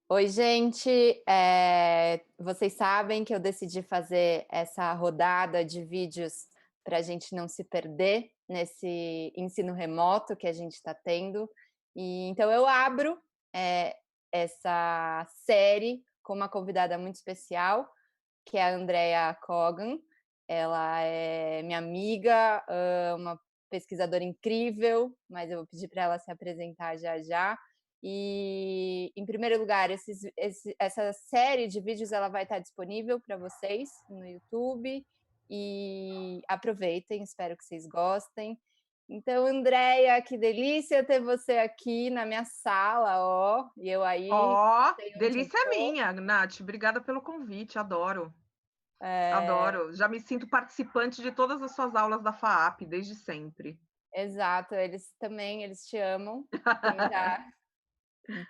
Oi, gente. Vocês sabem que eu decidi fazer essa rodada de vídeos para a gente não se perder nesse ensino remoto que a gente está tendo. E então eu abro eh, essa série com uma convidada muito especial, que é a Andrea Kogan. Ela é minha amiga, uma pesquisadora incrível, mas eu vou pedir para ela se apresentar já já. E, em primeiro lugar, essa série de vídeos ela vai estar disponível para vocês no YouTube. E aproveitem, espero que vocês gostem. Então, Andréia, que delícia ter você aqui na minha sala, ó. E eu aí, Ó, sei onde eu delícia é tô. minha, Nath. Obrigada pelo convite, adoro. É, Adoro. Já me sinto participante de todas as suas aulas da FAAP, desde sempre. exato, eles te amam. Quem já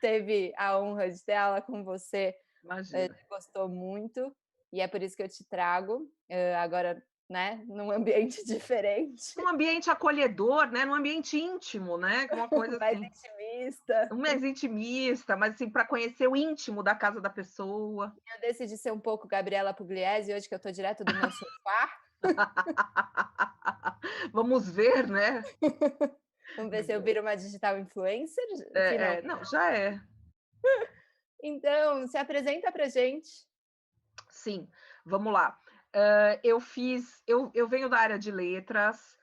teve a honra de ter aula com você, Imagina. gostou muito, e é por isso que eu te trago, agora, né, num ambiente diferente, Um ambiente acolhedor, né? Num ambiente íntimo, né? Uma coisa mais assim, intimista. um mais intimista, mas assim, para conhecer o íntimo da casa da pessoa. Eu decidi ser um pouco Gabriela Pugliese hoje, que eu estou direto do meu sofá. Vamos ver, né? Vamos ver se eu viro uma digital influencer, Não, finalmente. já é. Então, se apresenta pra gente. Sim, vamos lá. Eu venho da área de letras,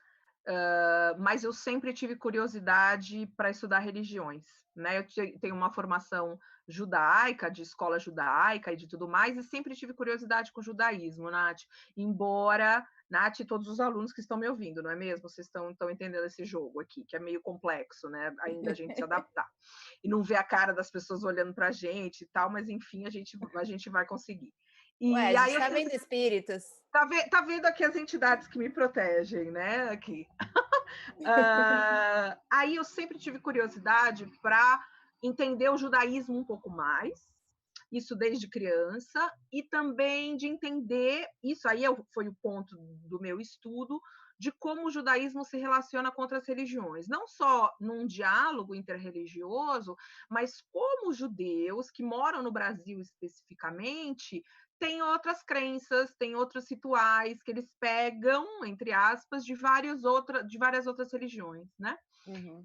mas eu sempre tive curiosidade para estudar religiões, né? Tenho uma formação judaica, de escola judaica e de tudo mais, e sempre tive curiosidade com o judaísmo, Nath. Embora, Nath, e todos os alunos que estão me ouvindo, não é mesmo? Vocês estão entendendo esse jogo aqui, que é meio complexo, né? Ainda a gente se adaptar. E não ver a cara das pessoas olhando para a gente e tal, mas enfim, a gente vai conseguir. Ué, a E gente aí eu está vendo espíritos. tá vendo aqui as entidades que me protegem, né? Aqui. Aí eu sempre tive curiosidade para entender o judaísmo um pouco mais, isso desde criança, e também de entender, isso aí foi o ponto do meu estudo, de como o judaísmo se relaciona com outras religiões, não só num diálogo interreligioso, mas como os judeus que moram no Brasil especificamente têm outras crenças, têm outros rituais que eles pegam, entre aspas, de várias outras religiões, né? Uhum.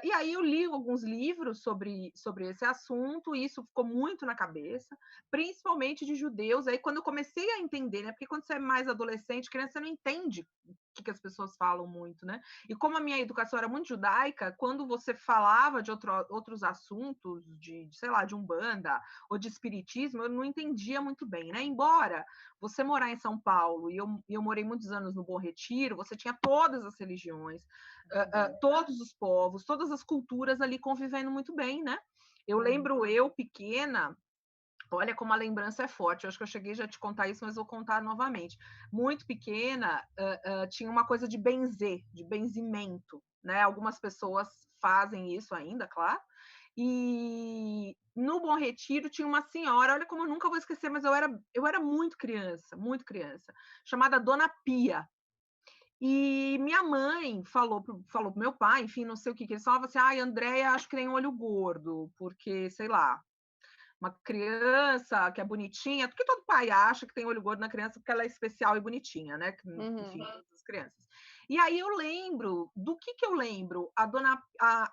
E aí eu li alguns livros sobre esse assunto, e isso ficou muito na cabeça, principalmente de judeus. Aí quando eu comecei a entender, né? Porque quando você é mais adolescente, criança, você não entende o que as pessoas falam muito, né? E como a minha educação era muito judaica, quando você falava de outros assuntos, sei lá, de umbanda ou de espiritismo, eu não entendia muito bem, né? Embora você morar em São Paulo, e eu morei muitos anos no Bom Retiro, você tinha todas as religiões, Uhum. todos os povos, todas as culturas ali convivendo muito bem, né? Eu Uhum. lembro eu pequena, olha como a lembrança é forte. Eu acho que eu cheguei já a te contar isso, mas vou contar novamente. Muito pequena, tinha uma coisa de benzer, de benzimento, né? Algumas pessoas fazem isso ainda, claro. E no Bom Retiro tinha uma senhora, olha como eu nunca vou esquecer, mas eu era muito criança, chamada Dona Pia. E minha mãe falou pro meu pai, enfim, não sei o que, que eles falavam assim: ai, Andréia, acho que tem um olho gordo, porque, sei lá, uma criança que é bonitinha, porque todo pai acha que tem olho gordo na criança porque ela é especial e bonitinha, né? Enfim, Uhum. todas as crianças. E aí eu lembro, do que eu lembro?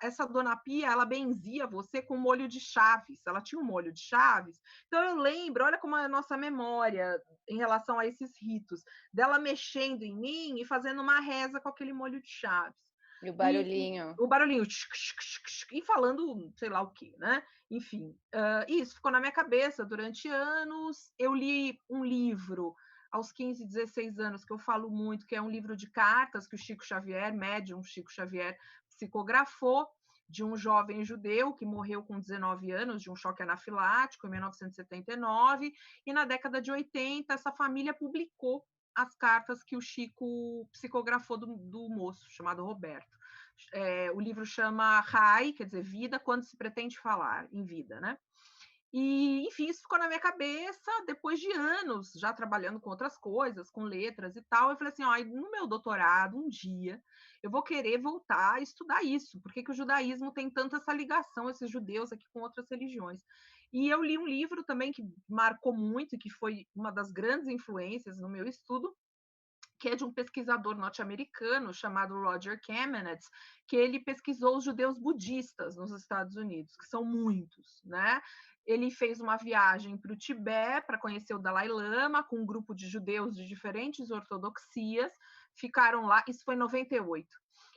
Essa dona Pia, ela benzia você com molho de Chaves, ela tinha um molho de Chaves. Então eu lembro, olha como é a nossa memória em relação a esses ritos, dela mexendo em mim e fazendo uma reza com aquele molho de Chaves. E o E barulhinho. o barulhinho, e falando sei lá o que, né? Enfim, isso ficou na minha cabeça durante anos. Eu li um livro aos 15, 16 anos, que eu falo muito, que é um livro de cartas que o Chico Xavier, médium Chico Xavier, psicografou, de um jovem judeu que morreu com 19 anos de um choque anafilático em 1979, e na década de 80 essa família publicou as cartas que o Chico psicografou do moço, chamado Roberto. O livro chama Rai, quer dizer, vida, quando se pretende falar em vida, né? E, enfim, isso ficou na minha cabeça depois de anos já trabalhando com outras coisas, com letras e tal. Eu falei assim: ó, no meu doutorado, um dia, eu vou querer voltar a estudar isso. Por que, que o judaísmo tem tanta essa ligação, esses judeus aqui com outras religiões? E eu li um livro também que marcou muito e que foi uma das grandes influências no meu estudo, que é de um pesquisador norte-americano chamado Roger Kamenetz, que ele pesquisou os judeus budistas nos Estados Unidos, que são muitos, né? Ele fez uma viagem para o Tibete para conhecer o Dalai Lama com um grupo de judeus de diferentes ortodoxias, ficaram lá, isso foi em 98.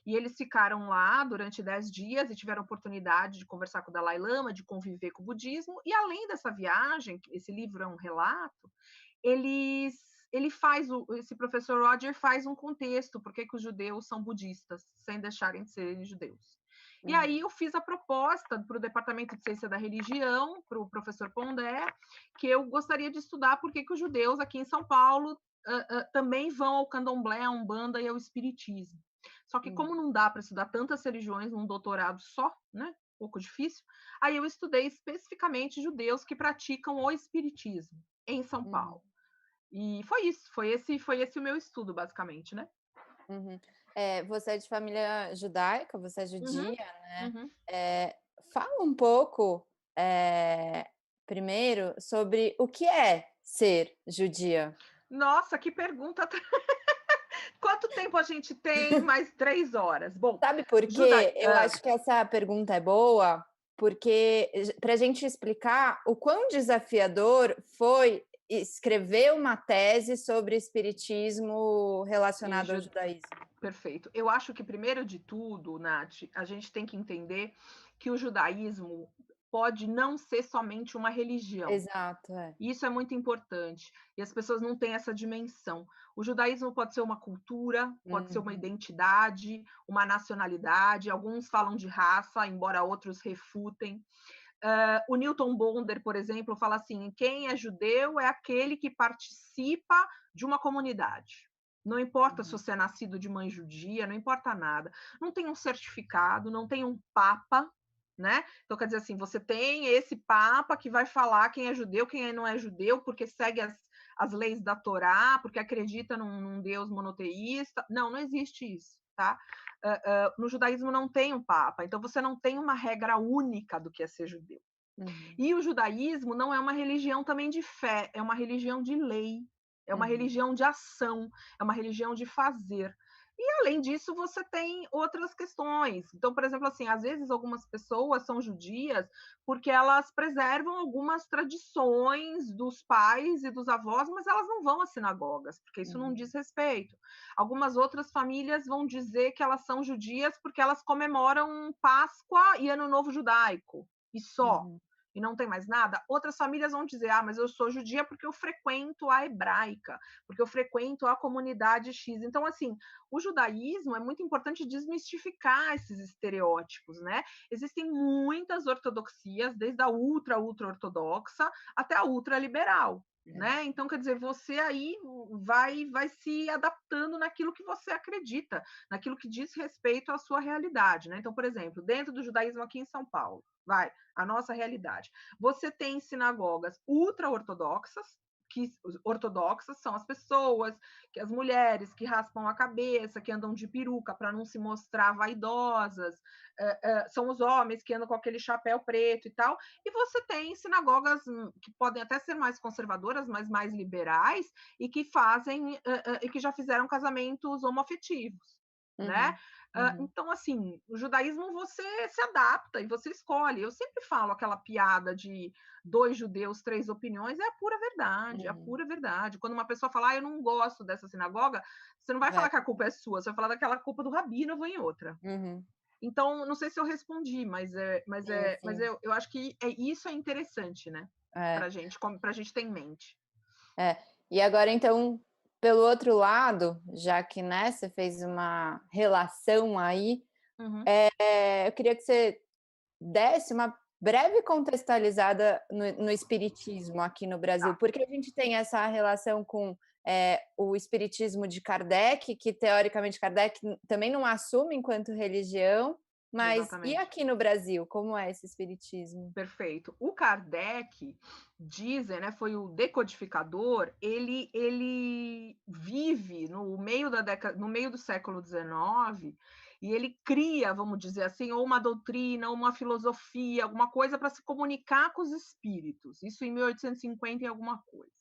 E eles ficaram lá durante 10 dias e tiveram oportunidade de conversar com o Dalai Lama, de conviver com o budismo. E além dessa viagem, esse livro é um relato, eles ele faz esse professor Roger faz um contexto por que os judeus são budistas sem deixarem de serem judeus. E aí eu fiz a proposta para o Departamento de Ciência da Religião, para o professor Pondé, que eu gostaria de estudar por que os judeus aqui em São Paulo também vão ao candomblé, à umbanda e ao espiritismo. Só que como não dá para estudar tantas religiões num doutorado só, né? Um pouco difícil. Aí eu estudei especificamente judeus que praticam o espiritismo em São Paulo. E foi isso, foi esse o meu estudo, basicamente, né? Você é de família judaica, você é Uhum, judia, né? uhum. Fala um pouco, primeiro, sobre o que é ser judia. Nossa, que pergunta! Quanto tempo a gente tem? Mais 3 horas. Bom, Sabe por Juda... quê? Eu acho que essa pergunta é boa, porque para a gente explicar o quão desafiador foi escrever uma tese sobre espiritismo e relacionado ao ju... judaísmo. Perfeito. Eu acho que, primeiro de tudo, Nath, a gente tem que entender que o judaísmo pode não ser somente uma religião. Exato, é. Isso é muito importante. E as pessoas não têm essa dimensão. O judaísmo pode ser uma cultura, pode ser uma identidade, uma nacionalidade. Alguns falam de raça, embora outros refutem. O Newton Bonder, por exemplo, fala assim: quem é judeu é aquele que participa de uma comunidade. Não importa se você é nascido de mãe judia, não importa nada. Não tem um certificado, não tem um papa, né? Então, quer dizer assim, você tem esse papa que vai falar quem é judeu, quem não é judeu, porque segue as leis da Torá, porque acredita num Deus monoteísta. Não, não existe isso, tá? No judaísmo não tem um papa, então você não tem uma regra única do que é ser judeu. E o judaísmo não é uma religião também de fé, é uma religião de lei, é uma religião de ação, é uma religião de fazer. E além disso, você tem outras questões. Então, por exemplo, assim, às vezes algumas pessoas são judias porque elas preservam algumas tradições dos pais e dos avós, mas elas não vão às sinagogas, porque isso não diz respeito. Algumas outras famílias vão dizer que elas são judias porque elas comemoram Páscoa e Ano Novo Judaico, e só. E não tem mais nada, outras famílias vão dizer: ah, mas eu sou judia porque eu frequento a hebraica, porque eu frequento a comunidade X. Então, assim, o judaísmo é muito importante desmistificar esses estereótipos, né? Existem muitas ortodoxias, desde a ultra ortodoxa até a ultra liberal. Né? Então, quer dizer, você aí vai se adaptando naquilo que você acredita, naquilo que diz respeito à sua realidade. Né? Então, por exemplo, dentro do judaísmo aqui em São Paulo, a nossa realidade. Você tem sinagogas ultra-ortodoxas, que ortodoxas são as pessoas, que as mulheres que raspam a cabeça, que andam de peruca para não se mostrar vaidosas, são os homens que andam com aquele chapéu preto e tal. E você tem sinagogas que podem até ser mais conservadoras, mas mais liberais, e que fazem, e que já fizeram casamentos homoafetivos, né? Então, assim, o judaísmo você se adapta e você escolhe. Eu sempre falo aquela piada de 2 judeus, 3 opiniões, é a pura verdade, é a pura verdade. Quando uma pessoa fala, eu não gosto dessa sinagoga, você não vai falar que a culpa é sua, você vai falar daquela culpa do rabino, eu vou em outra. Então, não sei se eu respondi, mas eu acho que isso é interessante, né? Pra gente ter em mente. E agora, então, pelo outro lado, já que, né, você fez uma relação aí, eu queria que você desse uma breve contextualizada no espiritismo aqui no Brasil, porque a gente tem essa relação com o espiritismo de Kardec, que teoricamente Kardec também não assume enquanto religião, Mas e exatamente. aqui no Brasil, como é esse espiritismo? Perfeito. O Kardec, dizem, né, foi o decodificador, ele vive no meio do século XIX, e ele cria, vamos dizer assim, ou uma doutrina, ou uma filosofia, alguma coisa para se comunicar com os espíritos. Isso em 1850 e alguma coisa.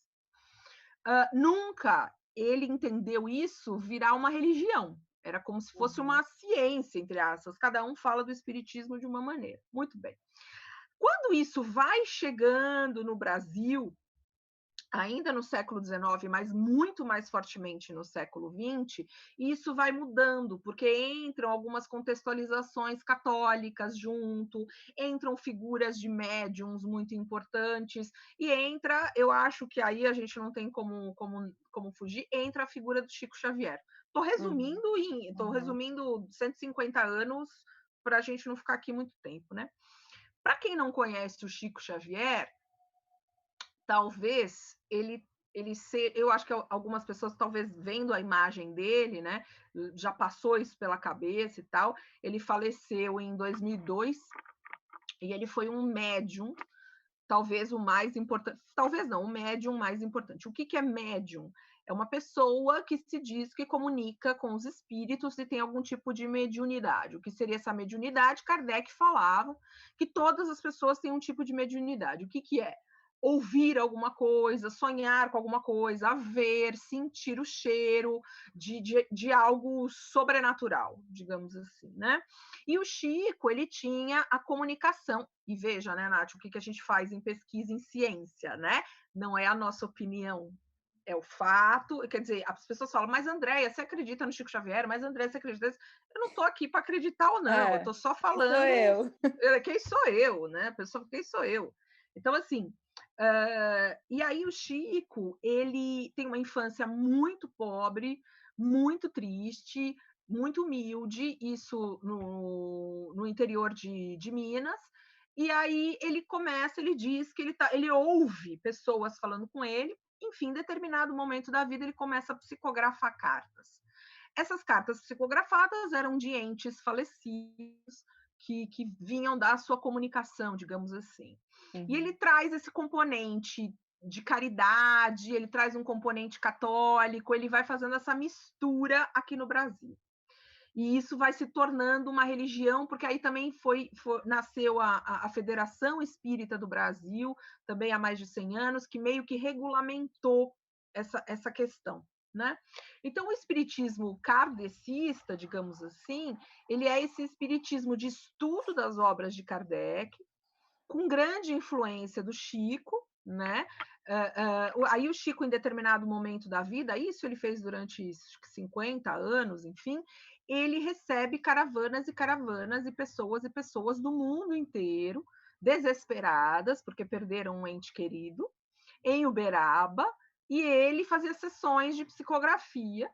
Nunca ele entendeu isso virar uma religião. Era como se fosse Uhum. uma ciência, entre aspas. Cada um fala do espiritismo de uma maneira. Muito bem. Quando isso vai chegando no Brasil, ainda no século XIX, mas muito mais fortemente no século XX, isso vai mudando, porque entram algumas contextualizações católicas junto, entram figuras de médiums muito importantes, e entra, eu acho que aí a gente não tem como fugir, entra a figura do Chico Xavier. Uhum, Estou uhum. resumindo 150 anos para a gente não ficar aqui muito tempo, né? Para quem não conhece o Chico Xavier, talvez ele ser, eu acho que algumas pessoas talvez vendo a imagem dele, né, já passou isso pela cabeça e tal. Ele faleceu em 2002 e ele foi um médium, talvez o mais importante, talvez não, o médium mais importante. O que é médium? É uma pessoa que se diz que comunica com os espíritos e tem algum tipo de mediunidade. O que seria essa mediunidade? Kardec falava que todas as pessoas têm um tipo de mediunidade. O que é? Ouvir alguma coisa, sonhar com alguma coisa, ver, sentir o cheiro de algo sobrenatural, digamos assim, né? E o Chico, ele tinha a comunicação, e veja, né, Nath, o que a gente faz em pesquisa em ciência, né? Não é a nossa opinião, é o fato. Quer dizer, as pessoas falam, mas Andréia, você acredita no Chico Xavier? Mas Andréia, você acredita nisso? Eu não estou aqui para acreditar ou não, eu É, estou só quem sou falando eu? quem sou eu, né? Pessoa, quem sou eu? Então, assim, e aí o Chico, ele tem uma infância muito pobre, muito triste, muito humilde, isso no interior de Minas. E aí ele começa, ele diz que ele ouve pessoas falando com ele, enfim, em determinado momento da vida ele começa a psicografar cartas. Essas cartas psicografadas eram de entes falecidos que vinham da sua comunicação, digamos assim. E ele Uhum. traz esse componente de caridade, ele traz um componente católico, ele vai fazendo essa mistura aqui no Brasil. E isso vai se tornando uma religião, porque aí também nasceu a Federação Espírita do Brasil, também há mais de 100 anos, que meio que regulamentou essa questão. Né? Então, o espiritismo kardecista, digamos assim, ele é esse espiritismo de estudo das obras de Kardec, com grande influência do Chico, né? Aí o Chico, em determinado momento da vida, isso ele fez durante 50 anos, enfim, ele recebe caravanas e pessoas do mundo inteiro, desesperadas, porque perderam um ente querido, em Uberaba, e ele fazia sessões de psicografia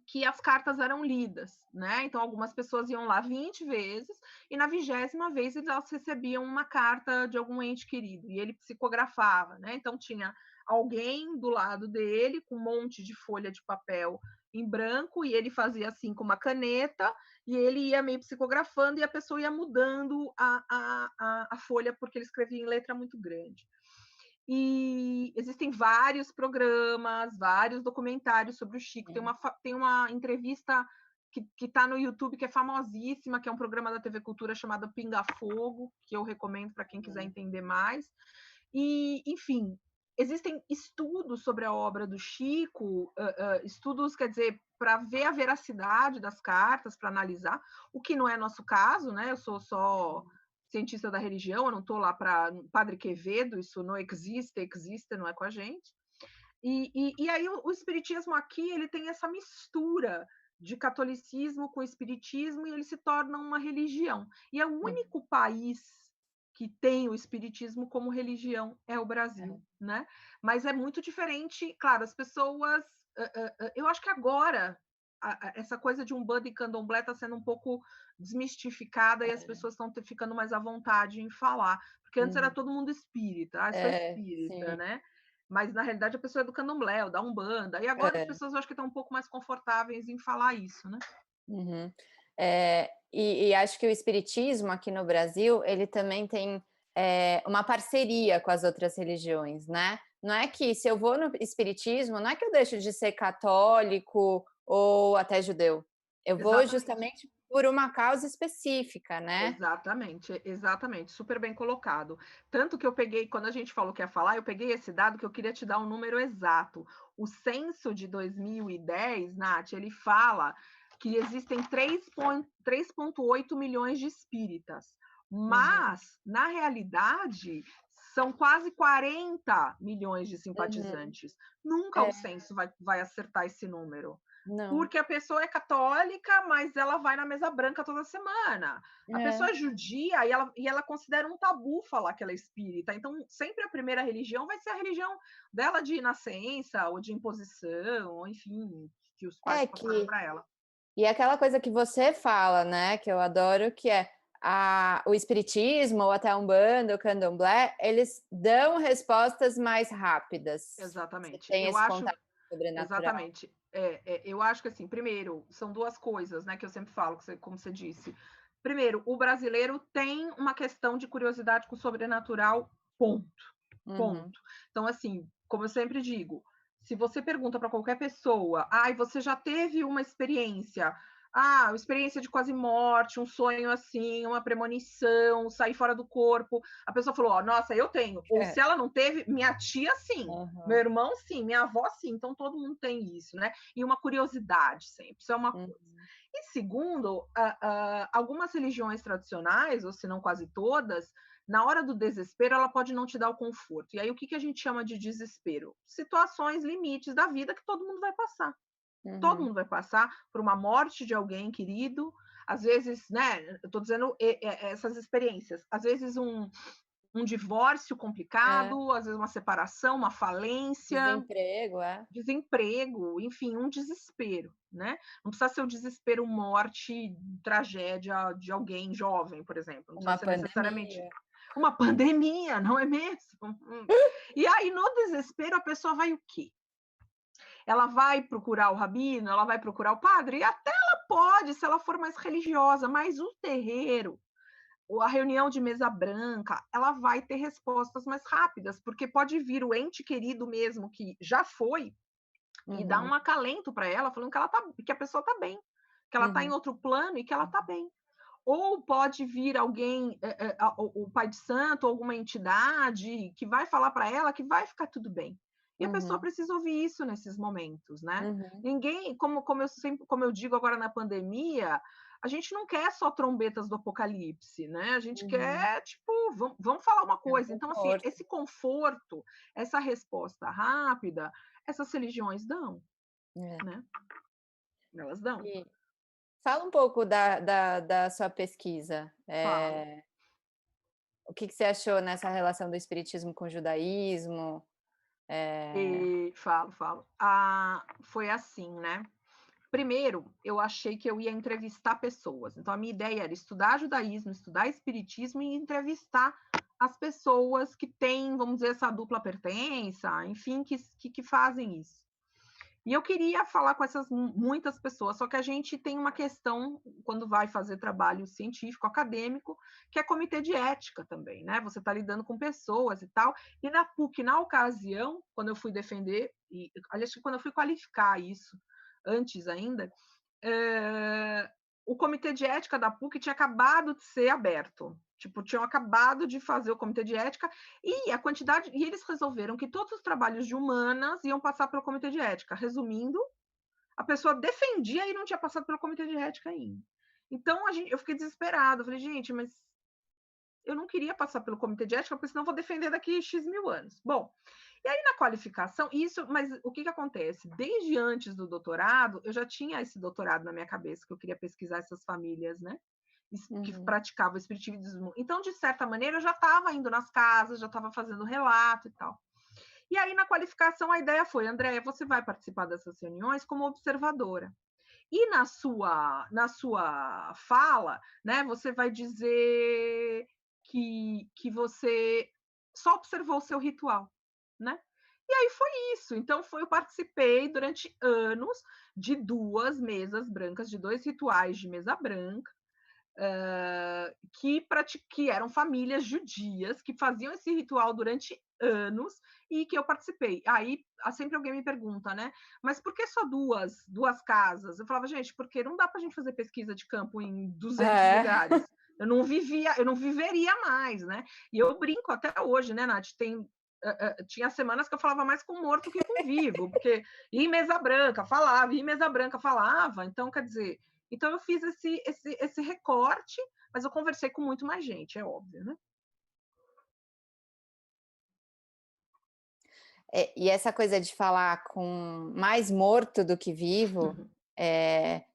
que as cartas eram lidas, né? Então, algumas pessoas iam lá 20 vezes e na 20ª vez elas recebiam uma carta de algum ente querido e ele psicografava, né? Então, tinha alguém do lado dele com um monte de folha de papel em branco e ele fazia assim com uma caneta e ele ia meio psicografando e a pessoa ia mudando a folha porque ele escrevia em letra muito grande. E existem vários programas, vários documentários sobre o Chico. Tem uma entrevista que está no YouTube, que é famosíssima, que é um programa da TV Cultura chamado Pinga Fogo, que eu recomendo para quem quiser entender mais. E, enfim, existem estudos sobre a obra do Chico, estudos, quer dizer, para ver a veracidade das cartas, para analisar, o que não é nosso caso, né? Eu sou só cientista da religião, eu não estou lá para Padre Quevedo, isso não existe, não é com a gente. E aí o espiritismo aqui ele tem essa mistura de catolicismo com espiritismo e ele se torna uma religião. E é o Uhum. único país que tem o espiritismo como religião é o Brasil, né? Mas é muito diferente, claro, as pessoas, eu acho que agora essa coisa de Umbanda e Candomblé está sendo um pouco desmistificada e as pessoas estão ficando mais à vontade em falar, porque antes era Uhum. todo mundo espírita, sou É, espírita, sim. né? Mas na realidade a pessoa é do Candomblé, ou da Umbanda, e agora as É. pessoas eu acho que estão um pouco mais confortáveis em falar isso, né? Uhum. É, E acho que o espiritismo aqui no Brasil, ele também tem, uma parceria com as outras religiões, né. Não é que se eu vou no espiritismo, não é que eu deixo de ser católico ou até judeu. Eu vou Exatamente. justamente por uma causa específica, né. Exatamente, exatamente, super bem colocado. Tanto que eu peguei, quando a gente falou que ia falar, eu peguei esse dado que eu queria te dar um número exato. O censo de 2010, Nath, ele fala que existem 3,8 milhões de espíritas, Uhum, mas, na realidade, são quase 40 milhões de uhum. simpatizantes. Nunca o É, censo vai acertar esse número. não. Porque a pessoa é católica, mas ela vai na mesa branca toda semana. A É. pessoa é judia e ela considera um tabu falar que ela é espírita. Então, sempre a primeira religião vai ser a religião dela de nascença ou de imposição, ou enfim, que os pais É passaram que para ela. e aquela coisa que você fala, né, que eu adoro, que é o espiritismo ou até a umbanda, o candomblé, eles dão respostas mais rápidas. Você Exatamente. tem Eu esse acho contato sobrenatural. exatamente. Eu acho que assim, primeiro, são duas coisas, né, que eu sempre falo, como você disse. Primeiro, o brasileiro tem uma questão de curiosidade com o sobrenatural, ponto. Uhum. Ponto. Então, assim, como eu sempre digo, se você pergunta para qualquer pessoa, ai, você já teve uma experiência? Ah, uma experiência de quase morte, um sonho assim, uma premonição, sair fora do corpo. A pessoa falou, ó, nossa, eu tenho. Ou É. se ela não teve, minha tia sim, meu Aham. irmão sim, minha avó sim. Então todo mundo tem isso, né? E uma curiosidade sempre, isso é uma coisa. Uhum. E segundo, algumas religiões tradicionais, ou se não quase todas, na hora do desespero, ela pode não te dar o conforto. E aí, o que a gente chama de desespero? Situações limites da vida que todo mundo vai passar. Todo Uhum. mundo vai passar por uma morte de alguém querido, às vezes, né? Eu estou dizendo essas experiências. Às vezes, um divórcio É. complicado, às vezes, uma separação, uma falência, Desemprego, é. desemprego, enfim, um desespero, né? Não precisa ser o desespero, morte, tragédia de alguém jovem, por exemplo. Não precisa Uma ser necessariamente pandemia. uma pandemia, não é mesmo? E aí, no desespero, a pessoa vai o quê? Ela vai procurar o rabino, ela vai procurar o padre, e até ela pode, se ela for mais religiosa, mas o terreiro, ou a reunião de mesa branca, ela vai ter respostas mais rápidas, porque pode vir o ente querido mesmo que já foi e dar Uhum. um acalento para ela, falando que que a pessoa está bem, que ela está em Uhum. outro plano e que ela está bem. Ou pode vir alguém, o pai de santo, alguma entidade, que vai falar para ela que vai ficar tudo bem. E a pessoa Uhum. precisa ouvir isso nesses momentos, né? Uhum. Ninguém, como eu digo agora na pandemia, a gente não quer só trombetas do apocalipse, né? A gente Uhum. quer, tipo, vamos falar uma É um coisa. Então, assim, conforto. esse conforto, essa resposta rápida, essas religiões dão, É. né? Elas dão. E fala um pouco da sua pesquisa. Falo. O que você achou nessa relação do espiritismo com o judaísmo? Eh E falo. Foi assim, né? Primeiro, eu achei que eu ia entrevistar pessoas. Então, a minha ideia era estudar judaísmo, estudar espiritismo e entrevistar as pessoas que têm, vamos dizer, essa dupla pertença, enfim, que fazem isso. E eu queria falar com essas muitas pessoas, só que a gente tem uma questão quando vai fazer trabalho científico, acadêmico, que é comitê de ética também, né? Você está lidando com pessoas e tal. E na PUC, na ocasião, quando eu fui defender, e aliás, quando eu fui qualificar isso, antes ainda, o comitê de ética da PUC tinha acabado de ser aberto. Tipo, tinham acabado de fazer o comitê de ética e eles resolveram que todos os trabalhos de humanas iam passar pelo comitê de ética. Resumindo, a pessoa defendia e não tinha passado pelo comitê de ética ainda. Então, eu fiquei desesperada. Eu falei, gente, mas eu não queria passar pelo comitê de ética, porque senão eu vou defender daqui X mil anos. Bom, e aí na qualificação, mas o que acontece? Desde antes do doutorado, eu já tinha esse doutorado na minha cabeça, que eu queria pesquisar essas famílias, né? Que uhum. praticavam o espiritismo. Então, de certa maneira, eu já estava indo nas casas, já estava fazendo relato e tal. E aí, na qualificação, a ideia foi, Andréia, você vai participar dessas reuniões como observadora. E na sua fala, né, você vai dizer que você só observou o seu ritual, né? E aí foi isso. Então eu participei durante anos de 2 mesas brancas, de 2 rituais de mesa branca, que eram famílias judias que faziam esse ritual durante anos e que eu participei. Aí sempre alguém me pergunta, né? Mas por que só duas casas? Eu falava, gente, porque não dá para a gente fazer pesquisa de campo em 200 É. lugares. Eu não viveria mais, né? E eu brinco até hoje, né, Nath? Tinha semanas que eu falava mais com morto que com vivo, porque ia em mesa branca, falava, ia em mesa branca, falava. Então, quer dizer, então eu fiz esse recorte, mas eu conversei com muito mais gente, é óbvio, né? E essa coisa de falar com mais morto do que vivo, é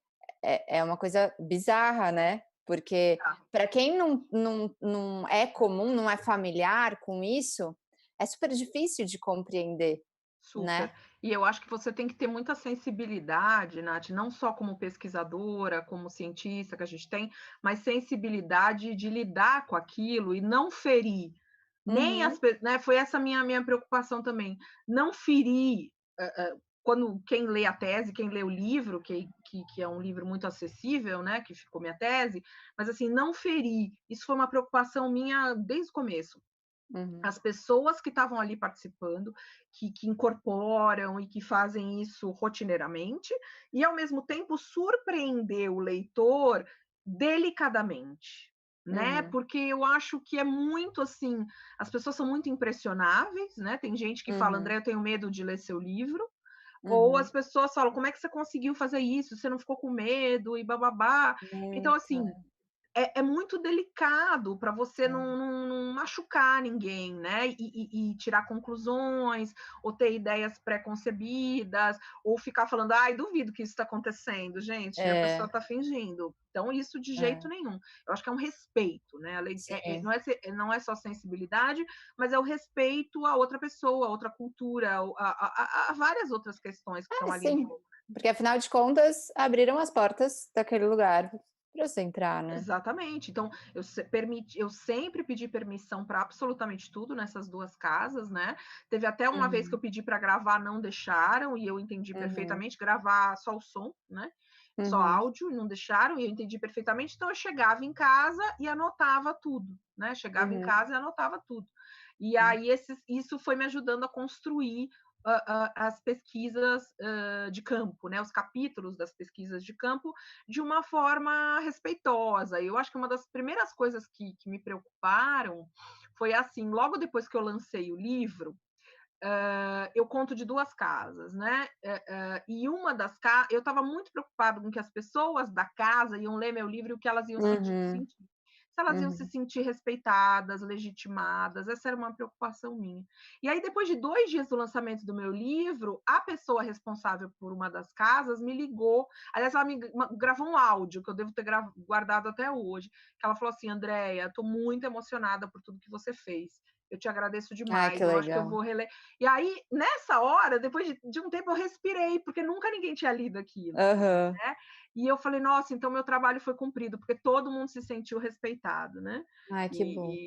é uma coisa bizarra, né, porque Tá, para quem não é comum, não é familiar com isso, é super difícil de compreender, super. né. E eu acho que você tem que ter muita sensibilidade, Nath, não só como pesquisadora, como cientista que a gente tem, mas sensibilidade de lidar com aquilo e não ferir nem Uhum, as pessoas, né? Foi essa minha preocupação também, não ferir. Quando quem lê a tese, quem lê o livro, que é um livro muito acessível, né? Que ficou minha tese, mas assim, não ferir. Isso foi uma preocupação minha desde o começo. uhum, As pessoas que estavam ali participando, que incorporam e que fazem isso rotineiramente, e ao mesmo tempo surpreender o leitor delicadamente, né? uhum, Porque eu acho que é muito assim, as pessoas são muito impressionáveis, né? Tem gente que fala, uhum, André, eu tenho medo de ler seu livro, ou uhum. as pessoas falam, como é que você conseguiu fazer isso? Você não ficou com medo e bababá. Então, Muito, assim, é muito delicado para você é, não machucar ninguém, né? E tirar conclusões, ou ter ideias pré-concebidas, ou ficar falando, ai, duvido que isso está acontecendo, gente, a pessoa é, está fingindo. Então, isso de jeito é, nenhum. Eu acho que é um respeito, né? sim. Não é só sensibilidade, mas é o respeito a outra pessoa, a outra cultura, a várias outras questões que estão É, ali em sim, jogo. porque afinal de contas abriram as portas daquele lugar para você entrar, né. Exatamente. Então, eu sempre pedi permissão para absolutamente tudo nessas duas casas, né? Teve até uma vez que eu Uhum, pedi para gravar, não deixaram, e eu entendi uhum, perfeitamente, gravar só o som, né? Só uhum, áudio, e não deixaram, e eu entendi perfeitamente. Então, eu chegava em casa e anotava tudo, né? Chegava em uhum, casa e anotava tudo. E hum. aí, isso foi me ajudando a construir as pesquisas de campo, né? Os capítulos das pesquisas de campo de uma forma respeitosa. Eu acho que uma das primeiras coisas que me preocuparam foi assim, logo depois que eu lancei o livro, eu conto de duas casas, né? E uma das casas, eu estava muito preocupada com que as pessoas da casa iam ler meu livro e o que elas iam Uhum, sentir. Se elas iam se uhum, sentir respeitadas, legitimadas, essa era uma preocupação minha. E aí, depois de 2 dias do lançamento do meu livro, a pessoa responsável por uma das casas me ligou. Aliás, ela me gravou um áudio que eu devo ter guardado até hoje. Que ela falou assim: Andréia, estou muito emocionada por tudo que você fez. Eu te agradeço ai demais. que Eu acho que eu legal. vou reler. E aí, nessa hora, depois de um tempo, eu respirei, porque nunca ninguém tinha lido aquilo, Aham. né? E eu falei, nossa, então meu trabalho foi cumprido, porque todo mundo se sentiu respeitado, né? Ai que bom.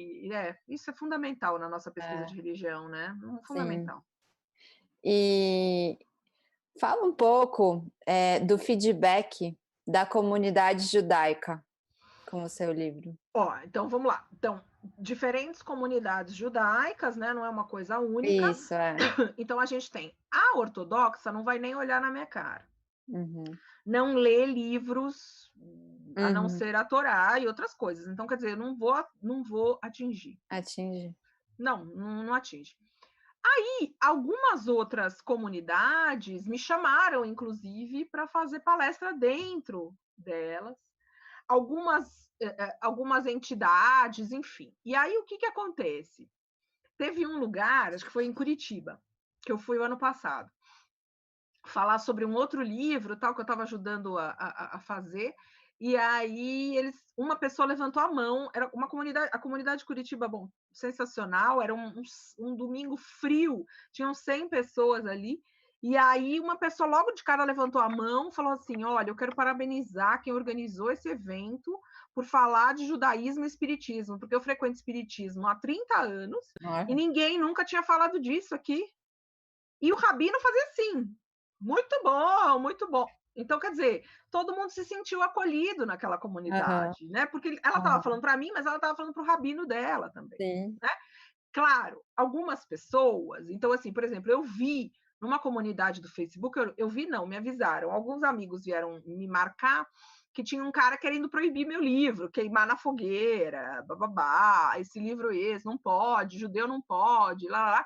Isso é fundamental na nossa pesquisa É, de religião, né? sim. Fundamental. E fala um pouco, do feedback da comunidade judaica com o seu livro. Ó, então vamos lá. Então, diferentes comunidades judaicas, né? Não é uma coisa única. Isso, é. Então a gente tem a ortodoxa, não vai nem olhar na minha cara. Uhum, Não lê livros a não uhum. ser a Torá e outras coisas. Então, quer dizer, eu não vou atingir. Atinge. Não atinge. E algumas outras comunidades me chamaram, inclusive, para fazer palestra dentro delas. Algumas entidades, enfim. E aí, o que acontece? Teve um lugar, acho que foi em Curitiba, que eu fui o ano passado, falar sobre um outro livro, tal, que eu estava ajudando a fazer. E aí uma pessoa levantou a mão, era uma comunidade, a comunidade de Curitiba, bom, sensacional, era um domingo frio, tinham 100 pessoas ali. E aí uma pessoa logo de cara levantou a mão, falou assim: "Olha, eu quero parabenizar quem organizou esse evento por falar de judaísmo e espiritismo, porque eu frequento espiritismo há 30 anos e Olha. ninguém nunca tinha falado disso aqui". E o rabino fazia assim: "Muito bom, muito bom". Então, quer dizer, todo mundo se sentiu acolhido naquela Aham, comunidade, né, porque ela estava aham. falando para mim, mas ela estava falando para o rabino dela também, Sim. né. Claro, algumas pessoas então, assim, por exemplo, eu vi numa comunidade do Facebook, eu vi não, me avisaram, alguns amigos vieram me marcar, que tinha um cara querendo proibir meu livro, queimar na fogueira, "bá-bá-bá", esse livro esse, não pode, judeu não pode, lá-lá-lá.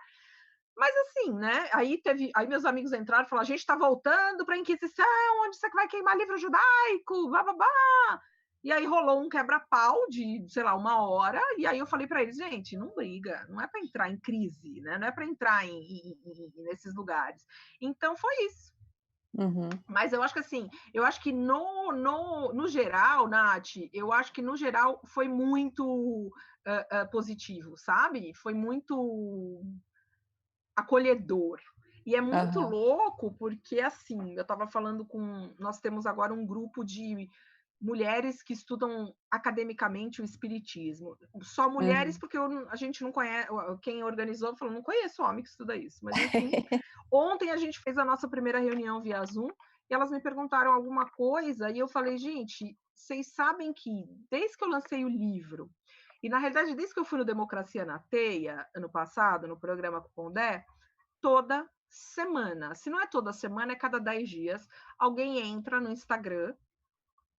Mas assim, né, aí meus amigos entraram e falaram: "A gente está voltando para a Inquisição, onde você vai queimar livro judaico, blá-blá-blá". E aí rolou um quebra-pau de, sei lá, 1 hora, e aí eu falei para eles: "Gente, não briga, não é para entrar em crise, né, não é para entrar nesses lugares". Então foi isso. Uhum. Mas eu acho que assim, eu acho que no geral, Nath, eu acho que no geral foi muito, positivo, sabe, foi muito acolhedor. E é muito Aham. louco, porque assim, eu estava falando com. Nós temos agora um grupo de mulheres que estudam academicamente o espiritismo. Só mulheres, Uhum. porque a gente não conhece, quem organizou falou, não conheço homem que estuda isso, mas enfim. Ontem a gente fez a nossa primeira reunião via Zoom e elas me perguntaram alguma coisa e eu falei, gente, vocês sabem que desde que eu lancei o livro, e na realidade desde que eu fui no Democracia na Teia, ano passado, no programa com o Pondé, toda semana, se não é toda semana, é cada 10 dias, alguém entra no Instagram,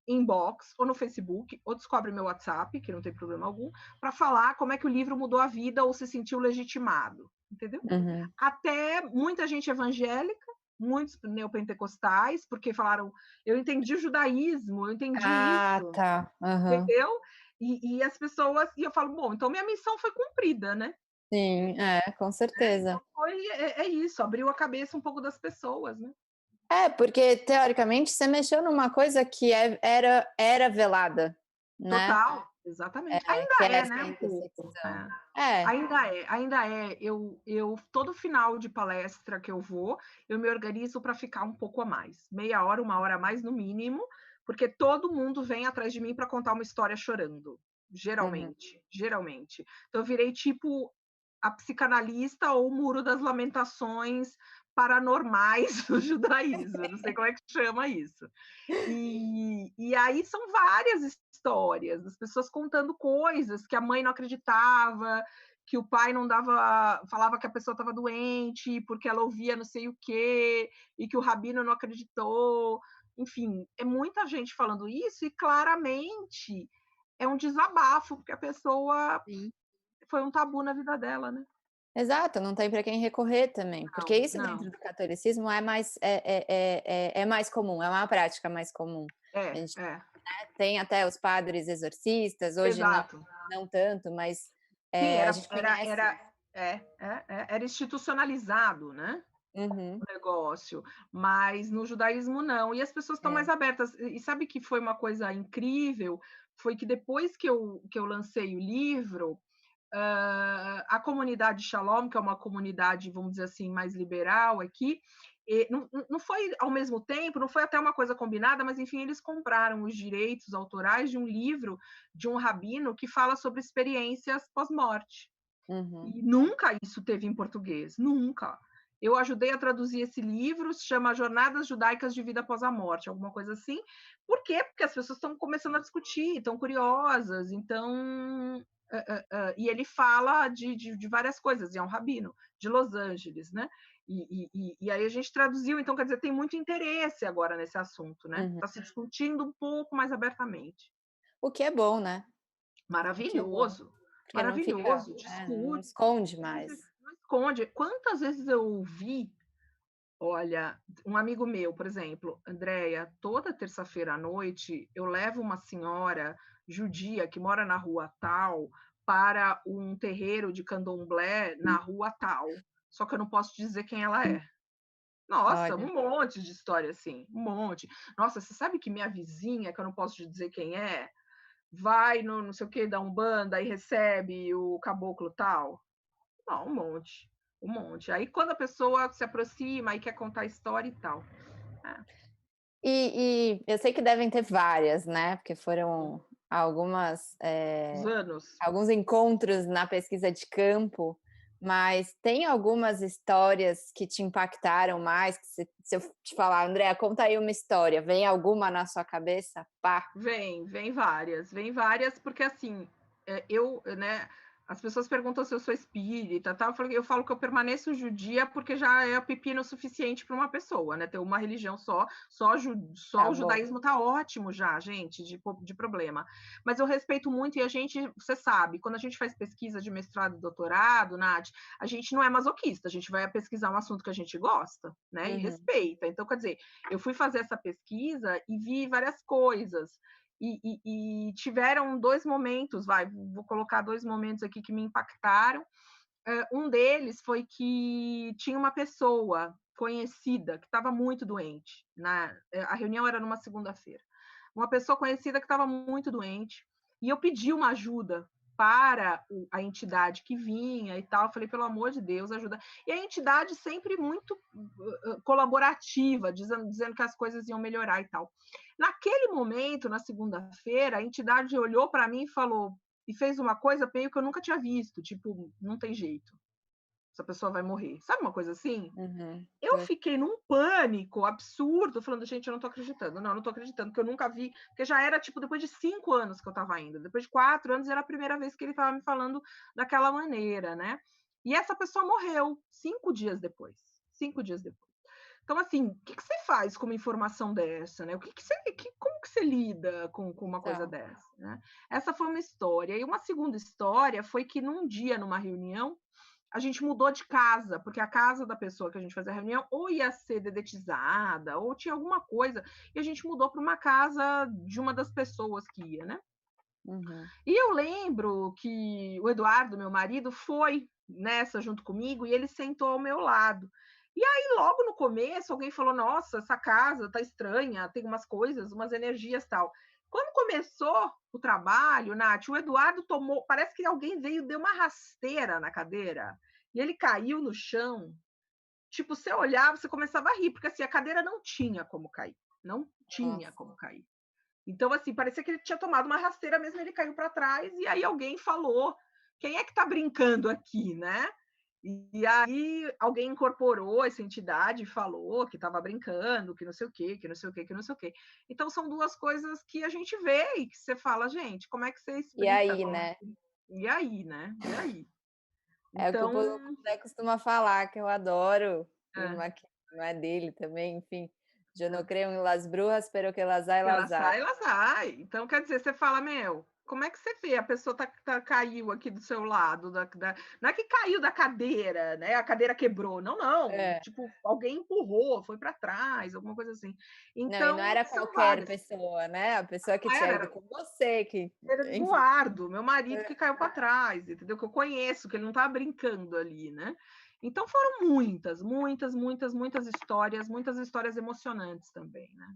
inbox, ou no Facebook, ou descobre meu WhatsApp, que não tem problema algum, para falar como é que o livro mudou a vida ou se sentiu legitimado, entendeu? Uhum. Até muita gente evangélica, muitos neopentecostais, porque falaram, eu entendi o judaísmo, eu entendi Ah, isso, tá. Aham. entendeu? E as pessoas, e eu falo, bom, então minha missão foi cumprida, né? Sim, com certeza. Então é isso, abriu a cabeça um pouco das pessoas, né? É, porque teoricamente você mexeu numa coisa que era velada, né, Total, exatamente. que Ainda é é, essa né, um pouco. intersecção. É. É. Ainda é. Eu todo final de palestra que eu vou, eu me organizo para ficar um pouco a mais, meia hora, 1 hora a mais no mínimo, porque todo mundo vem atrás de mim para contar uma história chorando, Uhum. geralmente. Então eu virei tipo a psicanalista ou o muro das lamentações paranormais do judaísmo, eu não sei como é que chama isso. E aí são várias histórias, das pessoas contando coisas que a mãe não acreditava, que o pai não dava, falava que a pessoa estava doente, porque ela ouvia não sei o quê, e que o rabino não acreditou. Enfim, é muita gente falando isso, e claramente é um desabafo, porque a pessoa Sim. foi um tabu na vida dela, né? Exato, não tem para quem recorrer também, porque Não, isso dentro não. do catolicismo é mais comum, é uma prática mais comum. A É, gente é. tem até os padres exorcistas, hoje Exato. não tanto, mas, Sim, a gente conhece. era institucionalizado, né? Uhum. Negócio, mas no judaísmo não. E as pessoas estão mais É. abertas. E sabe que foi uma coisa incrível? Foi que depois que eu lancei o livro, a comunidade Shalom, que é uma comunidade, vamos dizer assim, mais liberal aqui, não foi ao mesmo tempo, não foi até uma coisa combinada, mas enfim, eles compraram os direitos autorais de um livro de um rabino que fala sobre experiências pós-morte. Uhum. E nunca isso teve em português, nunca. Eu ajudei a traduzir esse livro, se chama Jornadas Judaicas de Vida Após a Morte, alguma coisa assim. Por quê? Porque as pessoas estão começando a discutir, estão curiosas, então. E ele fala de várias coisas, e é um rabino, de Los Angeles, né? E aí a gente traduziu, então quer dizer, tem muito interesse agora nesse assunto, né? Uhum. Está se discutindo um pouco mais abertamente. O que é bom, né, o que é bom, Maravilhoso, porque não fica, maravilhoso, não discute, esconde mais. não esconde. Quantas vezes eu ouvi, olha, um amigo meu, por exemplo, Andréia, toda terça-feira à noite eu levo uma senhora judia que mora na rua tal para um terreiro de candomblé na rua tal. Só que eu não posso dizer quem ela é. Nossa, Olha. um monte de história assim, um monte. Nossa, você sabe que minha vizinha, que eu não posso te dizer quem é, vai no não sei o que da Umbanda e recebe o caboclo tal? Não, um monte, um monte. Aí quando a pessoa se aproxima e quer contar a história e tal. É, E eu sei que devem ter várias, né, porque foram algumas, os anos. alguns encontros na pesquisa de campo, Mas tem algumas histórias que te impactaram mais, que se eu te falar: "Andréa, conta aí uma história", vem alguma na sua cabeça? Pá. Vem várias, porque assim, eu, né, as pessoas perguntam se eu sou espírita, tal, eu falo que eu permaneço judia porque já é pepino suficiente para uma pessoa, né? Ter uma religião só Tá o bom. judaísmo tá ótimo já, gente, de problema. Mas eu respeito muito e a gente, você sabe, quando a gente faz pesquisa de mestrado e doutorado, Nath, a gente não é masoquista, a gente vai pesquisar um assunto que a gente gosta, né? E Uhum. respeita. Então, quer dizer, eu fui fazer essa pesquisa e vi várias coisas. E tiveram dois momentos, vou colocar dois momentos aqui que me impactaram. Um deles foi que tinha uma pessoa conhecida que estava muito doente. A reunião era numa segunda-feira. Uma pessoa conhecida que estava muito doente. E eu pedi uma ajuda para a entidade que vinha e tal. Eu falei, pelo amor de Deus, ajuda. E a entidade sempre muito colaborativa, dizendo que as coisas iam melhorar e tal. Naquele momento, na segunda-feira, a entidade olhou para mim e falou, e fez uma coisa meio que eu nunca tinha visto, tipo, não tem jeito, essa pessoa vai morrer. Sabe uma coisa assim? Uhum. Eu fiquei num pânico absurdo, falando, gente, eu não tô acreditando. Não tô acreditando, porque eu nunca vi, porque já era, tipo, depois de 5 anos que eu tava indo. Depois de 4 anos, era a primeira vez que ele tava me falando daquela maneira, né? E essa pessoa morreu 5 dias depois. 5 dias depois. Então, assim, o que você faz com uma informação dessa, né? Como que você lida com uma coisa Então. dessa, né? Essa foi uma história. E uma segunda história foi que num dia, numa reunião, a gente mudou de casa, porque a casa da pessoa que a gente fazia a reunião ou ia ser dedetizada, ou tinha alguma coisa, e a gente mudou para uma casa de uma das pessoas que ia, né? Uhum. E eu lembro que o Eduardo, meu marido, foi nessa junto comigo e ele sentou ao meu lado. E aí, logo no começo, alguém falou: Nossa, essa casa tá estranha, tem umas coisas, umas energias tal. Quando começou o trabalho, Nath, o Eduardo tomou. Parece que alguém veio, deu uma rasteira na cadeira e ele caiu no chão. Tipo, você olhava, você começava a rir, porque assim, a cadeira não tinha como cair. Não tinha Nossa. como cair. Então, assim, parecia que ele tinha tomado uma rasteira mesmo, ele caiu para trás, e aí alguém falou: quem é que está brincando aqui, né? E aí alguém incorporou essa entidade e falou que estava brincando, que não sei o quê, que não sei o quê, que não sei o quê. Então, são duas coisas que a gente vê e que você fala, gente, como é que você E explica? aí, né? E aí, né? E aí? É o que o Então, José costuma falar, que eu adoro, e é, uma que não é dele também, enfim. "Eu não creio em las brujas, pero que las hay, que ela las hay". sai, ela sai. Então, quer dizer, você fala, meu, como é que você vê? A pessoa caiu aqui do seu lado, não é que caiu da cadeira, né? A cadeira quebrou. Não, não. É. Tipo, alguém empurrou, foi para trás, alguma coisa assim. Não, e não Então, era são qualquer várias. pessoa, né, a pessoa que tinha ido Era, com você, que era enfim. Eduardo, meu marido, É. que caiu para trás, entendeu? Que eu conheço, que ele não estava brincando ali, né? Então foram muitas, muitas, muitas, muitas histórias emocionantes também, né?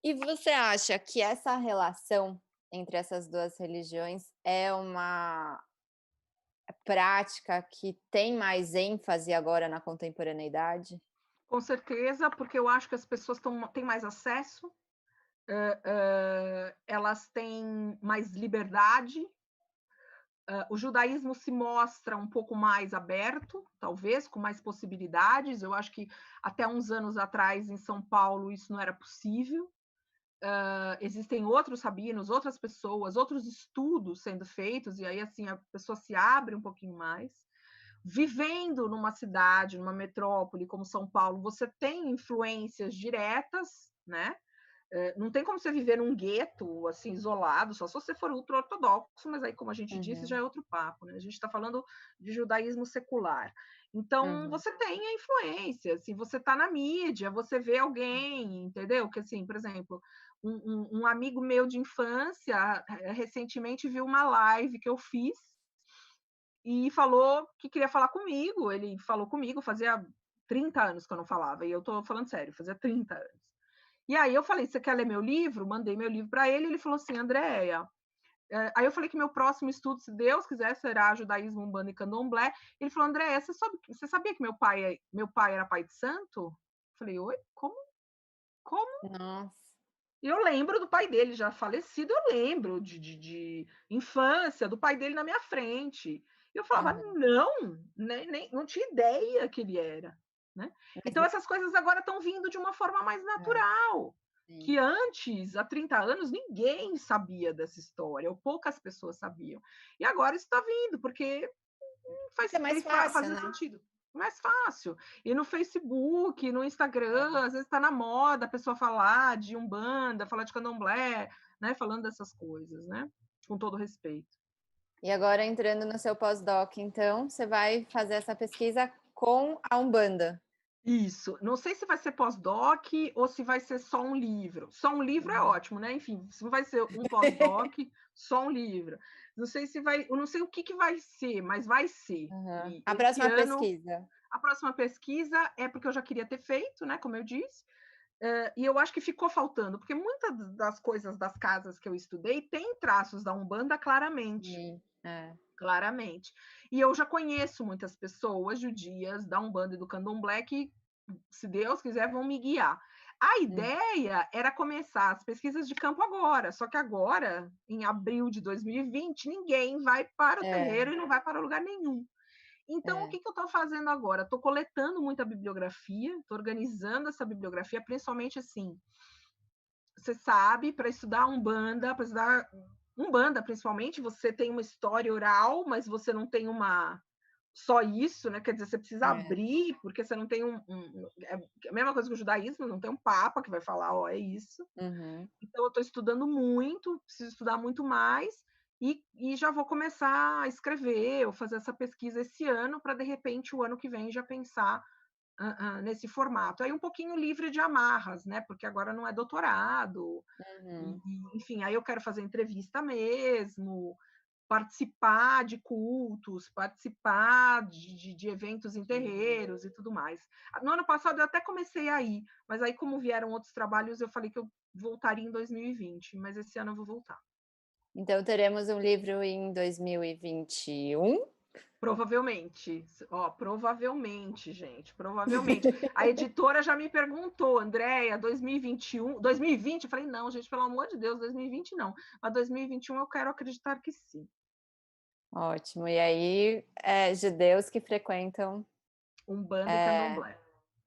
E você acha que essa relação entre essas 2 religiões é uma prática que tem mais ênfase agora na contemporaneidade? Com certeza, porque eu acho que as pessoas têm mais acesso, elas têm mais liberdade. O judaísmo se mostra um pouco mais aberto, talvez, com mais possibilidades. Eu acho que até uns anos atrás, em São Paulo, isso não era possível. Existem outros rabinos, outras pessoas, outros estudos sendo feitos, e aí assim a pessoa se abre um pouquinho mais. Vivendo numa cidade, numa metrópole como São Paulo, você tem influências diretas, né? Não tem como você viver num gueto, assim, isolado, só se você for ultra-ortodoxo, mas aí, como a gente disse, já Uhum, é outro papo, né? A gente está falando de judaísmo secular. Então, uhum, você tem a influência, assim, você está na mídia, você vê alguém, entendeu? Que, assim, por exemplo, um amigo meu de infância recentemente viu uma live que eu fiz e falou que queria falar comigo. Ele falou comigo, fazia 30 anos que eu não falava, e eu estou falando sério, fazia 30 anos. E aí eu falei, você quer ler meu livro? Mandei meu livro para ele, ele falou assim, Andréia. Aí eu falei que meu próximo estudo, se Deus quiser, será judaísmo, umbanda e candomblé. Ele falou, Andréia, você sabia que meu pai era pai de santo? Eu falei, oi? Como? Como? nossa. E eu lembro do pai dele, já falecido, eu lembro de infância, do pai dele na minha frente. E eu falava: Aham. "Não, nem não tinha ideia que ele era", né. Mas Então essas coisas agora estão vindo de uma forma mais é, natural, sim. que antes, há 30 anos, ninguém sabia dessa história, ou poucas pessoas sabiam. E agora isso está vindo, porque Porque é mais fácil, fazia né. sentido. Mais fácil. E no Facebook, no Instagram, às vezes está na moda a pessoa falar de umbanda, falar de candomblé, né, falando dessas coisas, né, com todo respeito. E agora entrando no seu pós-doc, então, você vai fazer essa pesquisa com a Umbanda? Isso. Não sei se vai ser pós-doc ou se vai ser só um livro. Só um livro é Uhum. ótimo, né, enfim, se não vai ser um pós-doc, só um livro. Não sei se vai eu não sei o que que vai ser, mas vai ser. Aham. E A esse próxima ano pesquisa? a próxima pesquisa é porque eu já queria ter feito, né, como eu disse, e eu acho que ficou faltando, porque muitas das coisas das casas que eu estudei têm traços da Umbanda claramente, Sim, é. claramente. E eu já conheço muitas pessoas judias da Umbanda e do Candomblé que, se Deus quiser, vão me guiar. A Hum. ideia era começar as pesquisas de campo agora, só que agora, em abril de 2020, ninguém vai para o É, terreiro e não vai para lugar nenhum. Então, o é. que que eu estou fazendo agora? Estou coletando muita bibliografia, estou organizando essa bibliografia, principalmente assim, você sabe, para estudar Umbanda, para estudar Umbanda, principalmente, você tem uma história oral, mas você não tem uma só isso, né? Quer dizer, você precisa É. abrir, porque você não tem é a mesma coisa que o judaísmo, não tem um papa que vai falar, ó, é isso. Uhum. Então, eu estou estudando muito, preciso estudar muito mais, e já vou começar a escrever ou fazer essa pesquisa esse ano, para de repente o ano que vem já pensar nesse formato. Aí um pouquinho livre de amarras, né? Porque agora não é doutorado, Uhum. enfim, aí eu quero fazer entrevista mesmo, participar de cultos, participar de eventos em terreiros e tudo mais. No ano passado eu até comecei a ir, mas aí como vieram outros trabalhos, eu falei que eu voltaria em 2020, mas esse ano eu vou voltar. Então teremos um livro em 2021? Provavelmente, ó, provavelmente, gente, provavelmente. A editora já me perguntou, Andréia, 2021, 2020? Eu falei, não, gente, pelo amor de Deus, 2020 não, mas 2021 eu quero acreditar que sim. Ótimo. E aí, judeus que frequentam, Umbanda e eh, Candomblé.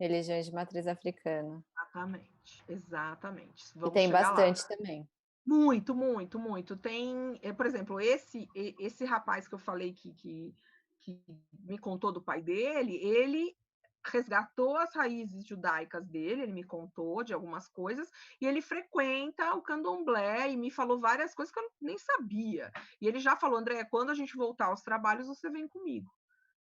religiões de matriz africana. Exatamente, exatamente. E Vamos tem chegar lá. bastante também. Muito, muito, muito. Tem, por exemplo, esse rapaz que eu falei que me contou do pai dele, ele resgatou as raízes judaicas dele, ele me contou de algumas coisas, e ele frequenta o candomblé e me falou várias coisas que eu nem sabia. E ele já falou, André, quando a gente voltar aos trabalhos, você vem comigo.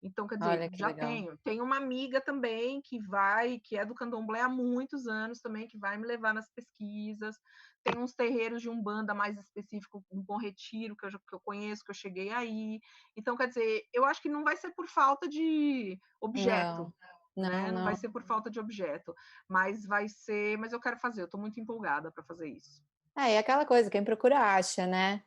Então, quer dizer, Olha que já legal. tenho. Tenho uma amiga também que é do candomblé há muitos anos também, que vai me levar nas pesquisas. Tem uns terreiros de umbanda mais específico, um Bom Retiro, que eu conheço, que eu cheguei aí. Então, quer dizer, eu acho que não vai ser por falta de objeto, Não, não, né? Não vai não. ser por falta de objeto, mas vai ser. Mas eu quero fazer, eu estou muito empolgada para fazer isso. É, e aquela coisa, quem procura acha, né.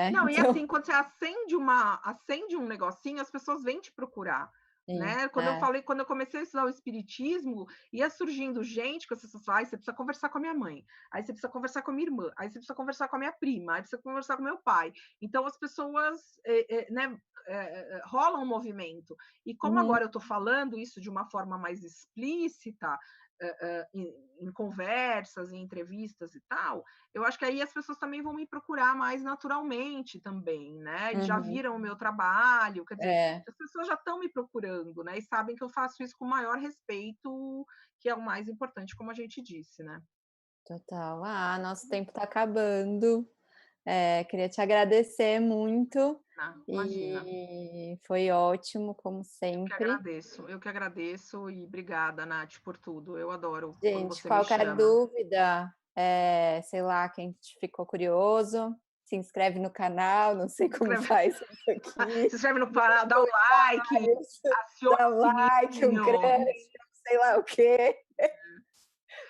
Não, e Então assim, quando você acende um negocinho, as pessoas vêm te procurar, sim, né. Quando eu comecei a estudar o espiritismo, ia surgindo gente que as pessoas falam: "Ai, você precisa conversar com a minha mãe, aí você precisa conversar com a minha irmã, aí você precisa conversar com a minha prima, aí precisa conversar com o meu pai". Então as pessoas, né, rola um movimento. E como uhum. agora eu estou falando isso de uma forma mais explícita, em conversas, em entrevistas e tal, eu acho que aí as pessoas também vão me procurar mais naturalmente também, né? E já Uhum. viram o meu trabalho, quer dizer, É, as pessoas já estão me procurando, né? E sabem que eu faço isso com o maior respeito, que é o mais importante, como a gente disse, né? total. Ah, nosso tempo está acabando. Queria te agradecer muito, Ah, imagina. e foi ótimo, como sempre. Eu que agradeço e obrigada, Nath, por tudo. Eu adoro quando Gente, você me qualquer chama. dúvida, sei lá, quem ficou curioso, se inscreve no canal, não sei como Escreve- faz isso aqui, Se inscreve no nos canal, dá um like, comentários, aciona dá o like, um crush, sininho. um sei lá o quê.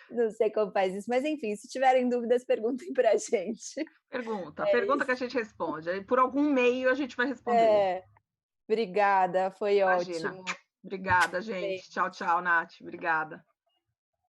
Não sei como faz isso, mas enfim, se tiverem dúvidas, perguntem pra gente. Pergunta, É pergunta que a isso. gente responde. Aí, por algum meio a gente vai responder. É, obrigada, foi Imagina. ótimo. Obrigada, gente. Tchau, tchau, Nath. Obrigada.